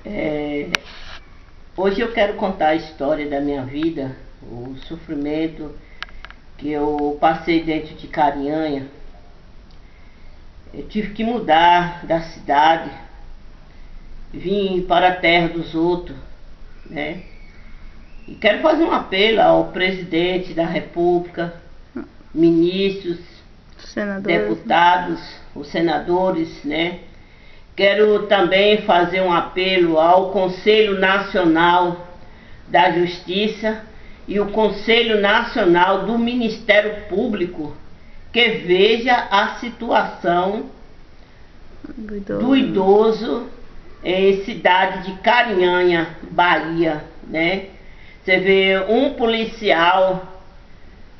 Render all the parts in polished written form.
É, Hoje eu quero contar a história da minha vida, o sofrimento que eu passei dentro de Carinhanha. Eu tive que mudar da cidade, vim para a terra dos outros, né? E quero fazer um apelo ao presidente da República, ministros, deputados, os senadores, né? Quero também fazer um apelo ao Conselho Nacional da Justiça e o Conselho Nacional do Ministério Público, que veja a situação do idoso em cidade de Carinhanha, Bahia, né? Você vê um policial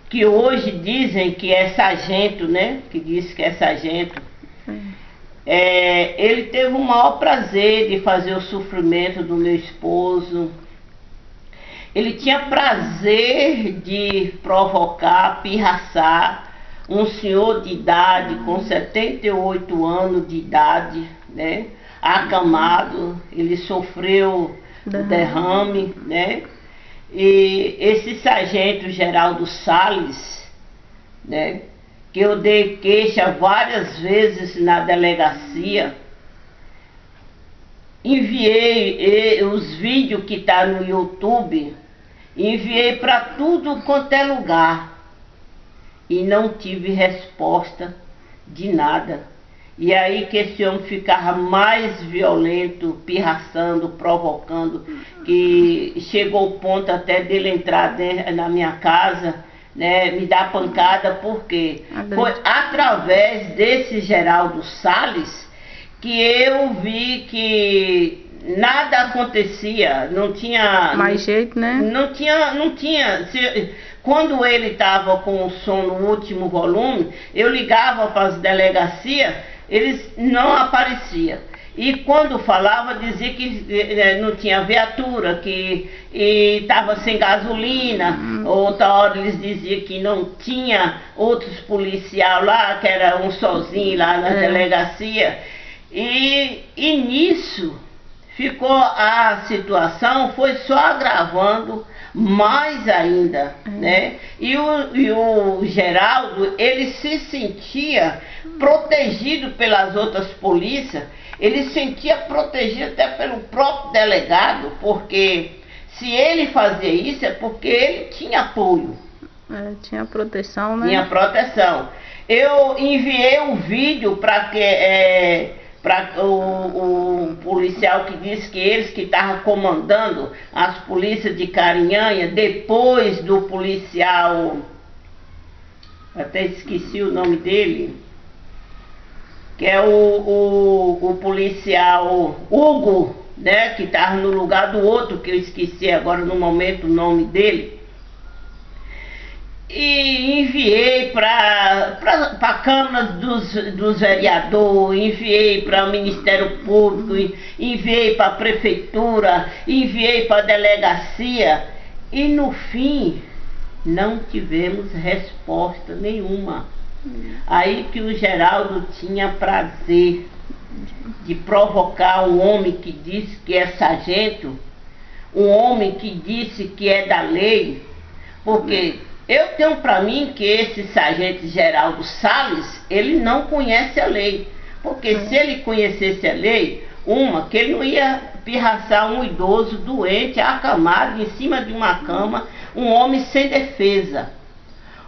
que hoje dizem que é sargento, né? Que diz que é sargento. Ele teve o maior prazer de fazer o sofrimento do meu esposo. Ele tinha prazer de provocar, pirraçar um senhor de idade, com 78 anos de idade, né? Acamado, ele sofreu o derrame, né? E esse sargento Geraldo Salles, né? Que eu dei queixa várias vezes na delegacia, enviei os vídeos que tá no YouTube, enviei para tudo quanto é lugar e não tive resposta de nada. E aí que esse homem ficava mais violento, pirraçando, provocando, que chegou o ponto até dele entrar na minha casa, né, me dar pancada, porque foi através desse Geraldo Salles que eu vi que nada acontecia, não tinha mais jeito, né? Não tinha. Quando ele estava com o som no último volume, eu ligava para as delegacias, eles não apareciam. E quando falava, dizia que não tinha viatura, que estava sem gasolina. Outra hora eles diziam que não tinha outros policiais lá, que era um sozinho lá na delegacia. E nisso ficou a situação, foi só agravando mais ainda, né? E o Geraldo, ele se sentia protegido pelas outras polícias, ele se sentia protegido até pelo próprio delegado, porque se ele fazia isso é porque ele tinha apoio. Tinha proteção, né? Tinha proteção. Eu enviei um vídeo para o policial que disse que eles que estavam comandando as polícias de Carinhanha, depois do policial, até esqueci o nome dele, que é o policial Hugo, né, que estava no lugar do outro, que eu esqueci agora no momento o nome dele. E enviei para a Câmara dos Vereadores, enviei para o Ministério Público, enviei para a Prefeitura, enviei para a Delegacia, e no fim não tivemos resposta nenhuma. Aí que o Geraldo tinha prazer de provocar o homem que disse que é sargento, um homem que disse que é da lei, porque eu tenho para mim que esse sargento Geraldo Salles, ele não conhece a lei. Porque se ele conhecesse a lei, que ele não ia pirraçar um idoso doente, acamado em cima de uma cama, um homem sem defesa.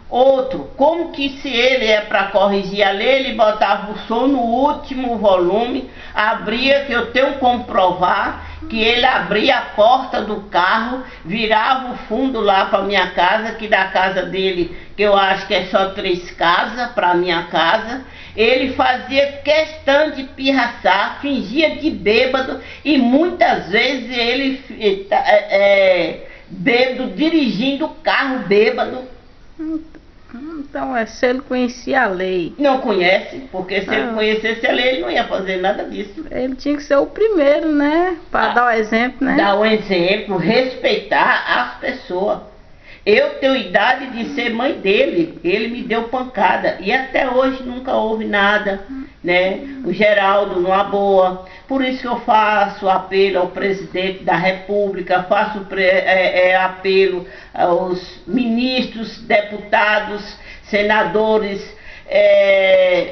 Outro, como que se ele é para corrigir a lei, ele botava o som no último volume, abria, que eu tenho como provar, que ele abria a porta do carro, virava o fundo lá para minha casa, que da casa dele, que eu acho que é só 3 casas para minha casa, ele fazia questão de pirraçar, fingia de bêbado, e muitas vezes ele bêbado, dirigindo o carro bêbado. Então, se ele conhecia a lei. Não conhece, porque se ele conhecesse a lei, ele não ia fazer nada disso. Ele tinha que ser o primeiro, né? Para dar o exemplo, né? Dar o exemplo, respeitar as pessoas. Eu tenho idade de ser mãe dele, ele me deu pancada e até hoje nunca houve nada, né? O Geraldo numa boa, Por isso que eu faço apelo ao presidente da República, faço apelo aos ministros, deputados, senadores,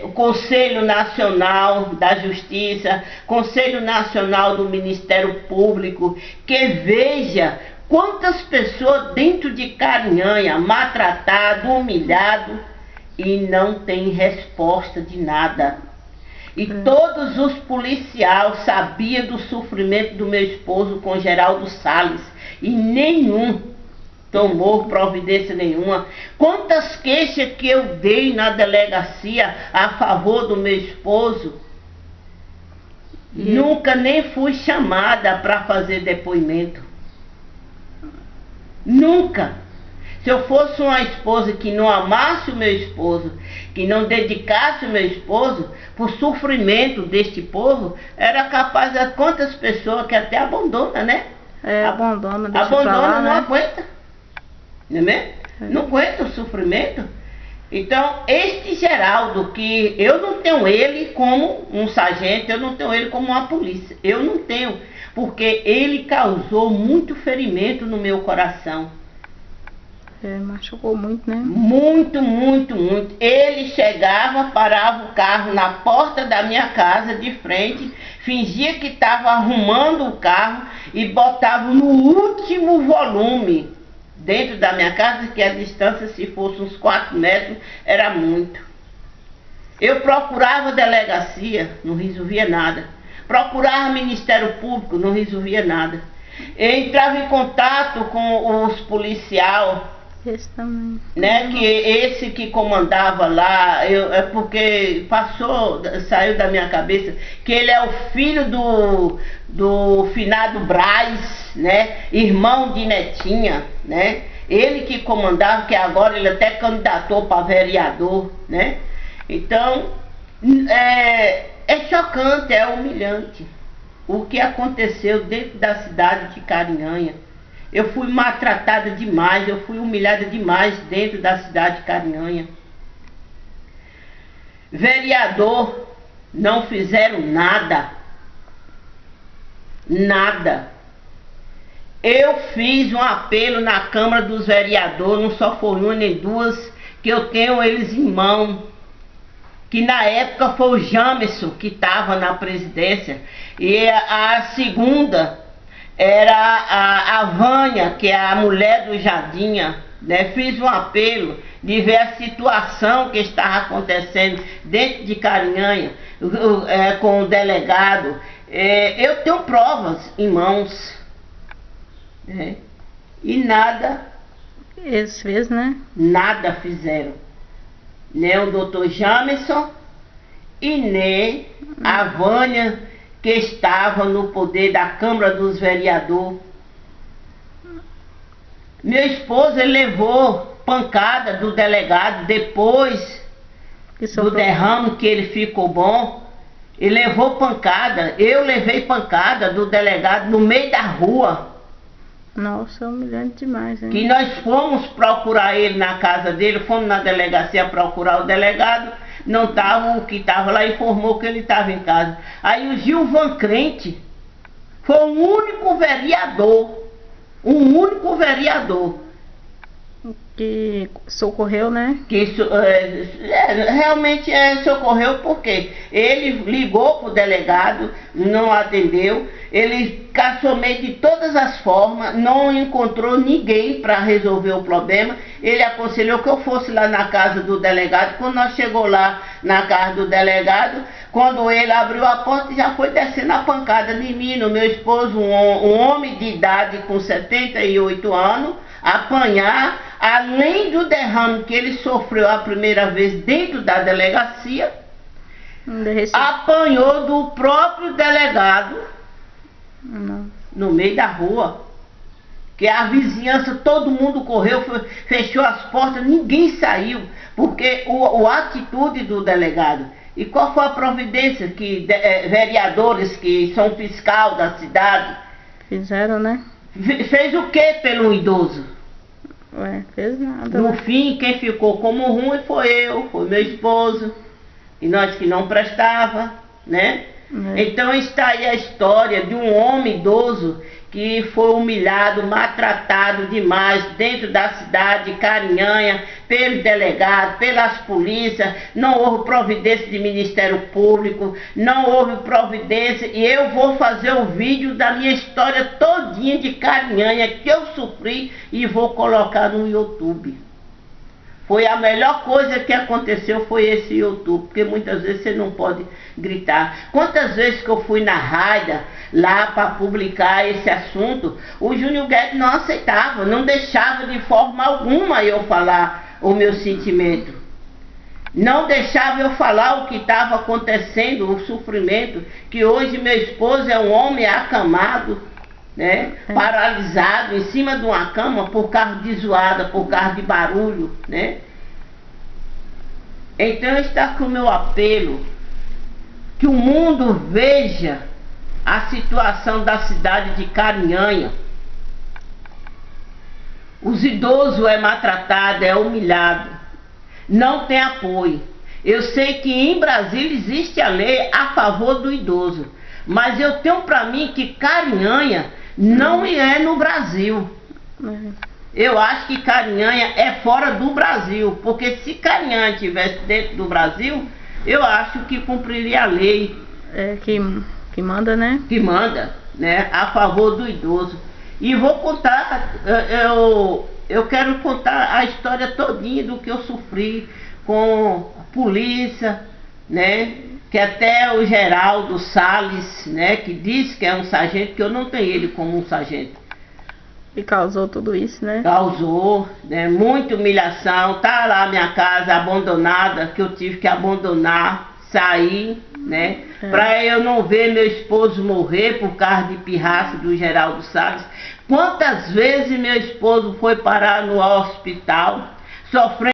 o Conselho Nacional da Justiça, Conselho Nacional do Ministério Público, que veja quantas pessoas dentro de Carinhanha, maltratado, humilhado, e não tem resposta de nada. E todos os policiais sabiam do sofrimento do meu esposo com Geraldo Salles, e nenhum tomou providência nenhuma. Quantas queixas que eu dei na delegacia a favor do meu esposo, nunca nem fui chamada para fazer depoimento. Nunca. Se eu fosse uma esposa que não amasse o meu esposo, que não dedicasse o meu esposo por sofrimento deste povo, era capaz de quantas pessoas que até abandonam, né? Abandona, deixa abandona, pra lá, não né? aguenta. Não é mesmo? Não aguenta o sofrimento. Então, este Geraldo, que eu não tenho ele como um sargento, eu não tenho ele como uma polícia. Eu não tenho, porque ele causou muito ferimento no meu coração. Machucou muito, né? Muito, muito, muito. Ele chegava, parava o carro na porta da minha casa, de frente, fingia que estava arrumando o carro e botava no último volume dentro da minha casa, que a distância, se fosse uns 4 metros, era muito. Eu procurava delegacia, não resolvia nada. Procurava Ministério Público, não resolvia nada. Eu entrava em contato com os policiais, esse também, né, que esse que comandava lá, é porque saiu da minha cabeça que ele é o filho do finado Braz, né, irmão de Netinha, né, ele que comandava, que agora ele até candidatou para vereador, né. Então é chocante, é humilhante o que aconteceu dentro da cidade de Carinhanha. Eu fui maltratada demais, eu fui humilhada demais dentro da cidade de Carinhanha. Vereador, não fizeram nada. Nada. Eu fiz um apelo na Câmara dos Vereadores, não só foi uma nem duas, que eu tenho eles em mão. Que na época foi o Jamerson que estava na presidência, e a segunda era a Vânia, que é a mulher do Jardinha, né? Fiz um apelo de ver a situação que estava acontecendo dentro de Carinhanha, com o delegado. Eu tenho provas em mãos, né? E nada. Eles fez, né? Nada fizeram. Nem o doutor Jamerson e nem a Vânia, que estava no poder da Câmara dos Vereadores. Meu esposo, ele levou pancada do delegado depois do derrame, que ele ficou bom. Ele levou pancada, eu levei pancada do delegado no meio da rua. Nossa, humilhante demais, hein? Que nós fomos procurar ele na casa dele, fomos na delegacia procurar o delegado, não estava, o que estava lá informou que ele estava em casa. Aí o Gilvan Crente foi o único vereador que socorreu, né? Que realmente socorreu, porque ele ligou para o delegado, não atendeu, ele caçou meio de todas as formas, não encontrou ninguém para resolver o problema. Ele aconselhou que eu fosse lá na casa do delegado. Quando nós chegou lá na casa do delegado, quando ele abriu a porta, já foi descendo a pancada de mim, no meu esposo, um homem de idade com 78 anos, apanhar, além do derrame que ele sofreu a primeira vez dentro da delegacia, apanhou do próprio delegado no meio da rua, que a vizinhança, todo mundo correu, fechou as portas, ninguém saiu, porque a atitude do delegado. E qual foi a providência que vereadores que são fiscal da cidade fizeram, né? Fez o que pelo idoso? Fez nada. No fim, quem ficou como ruim foi meu esposo, e nós que não prestava, né? Então está aí a história de um homem idoso que foi humilhado, maltratado demais dentro da cidade de Carinhanha, pelos delegados, pelas polícias. Não houve providência de Ministério Público, não houve providência, e eu vou fazer o vídeo da minha história todinha de Carinhanha que eu sofri e vou colocar no YouTube. Foi a melhor coisa que aconteceu, foi esse YouTube, porque muitas vezes você não pode gritar. Quantas vezes que eu fui na rádio lá para publicar esse assunto, o Júnior Guedes não aceitava, não deixava de forma alguma eu falar o meu sentimento. Não deixava eu falar o que estava acontecendo, o sofrimento, que hoje meu esposo é um homem acamado, né, paralisado em cima de uma cama por causa de zoada, por causa de barulho, né? Então está com o meu apelo que o mundo veja a situação da cidade de Carinhanha. Os idosos é maltratado, é humilhado, não tem apoio. Eu sei que em Brasília existe a lei a favor do idoso, mas eu tenho para mim que Carinhanha não é no Brasil. Eu acho que Carinhanha é fora do Brasil, porque se Carinhanha estivesse dentro do Brasil, eu acho que cumpriria a lei. Que manda, né? Que manda, né? A favor do idoso. E vou contar, eu quero contar a história todinha do que eu sofri com a polícia, né? Que até o Geraldo Salles, né, que diz que é um sargento, que eu não tenho ele como um sargento. E causou tudo isso, né? Causou, né, muita humilhação. Tá lá minha casa abandonada, que eu tive que abandonar, sair, né? Para eu não ver meu esposo morrer por causa de pirraça do Geraldo Salles. Quantas vezes meu esposo foi parar no hospital, sofrendo